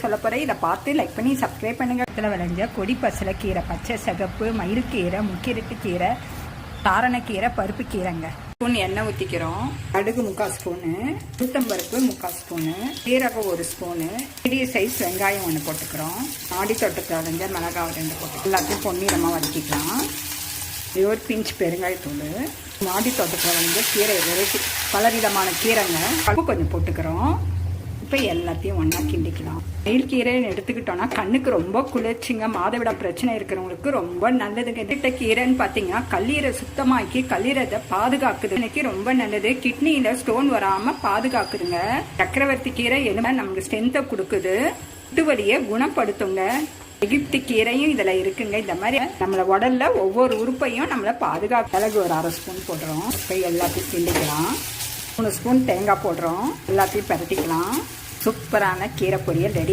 சொல்ல போகிறேன். இதை பார்த்து லைக் பண்ணி சப்ஸ்கிரைப் பண்ணுங்க. இடத்துல விளைஞ்ச கொடி பசலை கீரை, பச்சை சிகப்பு, மயில் கீரை, முக்கிரட்டு கீரை, தாரணக்கீரை, பருப்பு கீரைங்க. ஸ்பூன் எண்ணெய் ஊற்றிக்கிறோம். கடுகு 3/4 ஸ்பூனு, உளுத்தம்பருப்பு 3/4 ஸ்பூனு, சீரகம் 1 ஸ்பூனு, மீடியம் சைஸ் வெங்காயம் 1 போட்டுக்கிறோம். ஆடி தோட்டத்தில் விளைஞ்ச மிளகாய் 2 போட்டு எல்லாத்தையும் பொன்னிறமாக வதக்கிக்கலாம். ஒரு பிஞ்ச் பெருங்காயத்தூள். மாடி தோட்டத்தில் வந்து கீரை வெரைட்டி பலவிதமான கீரைங்க. பருப்பு கொஞ்சம் போட்டுக்கிறோம். இப்போ எல்லாத்தையும் ஒன்றா கிண்டிக்கலாம். மயில் கீரைன்னு எடுத்துக்கிட்டோன்னா கண்ணுக்கு ரொம்ப குளிர்ச்சிங்க. மாதவிட பிரச்சனை இருக்கிறவங்களுக்கு ரொம்ப நல்லதுங்க. கிட்ட கீரைன்னு பார்த்தீங்கன்னா கல்லீரை சுத்தமாக்கி கல்லீரத்தை பாதுகாக்குது. இன்னைக்கு ரொம்ப நல்லது. கிட்னியில் ஸ்டோன் வராமல் பாதுகாக்குதுங்க. சக்கரவர்த்தி கீரை எலும்பை நமக்கு ஸ்ட்ரென்த்தை கொடுக்குது. முட்டு வலியை குணப்படுத்துங்க. எகிப்து கீரையும் இதில் இருக்குங்க. இந்த மாதிரி நம்மளை உடல்ல ஒவ்வொரு உறுப்பையும் நம்மளை பாதுகாக்க. மிளகு ஒரு 1/2 ஸ்பூன் போடுறோம். இப்போ எல்லாத்தையும் கிண்டிக்கலாம். 3 ஸ்பூன் தேங்காய் போடுறோம். எல்லாத்தையும் பரட்டிக்கலாம். சூப்பரான கீரை பொரியல் ரெடி.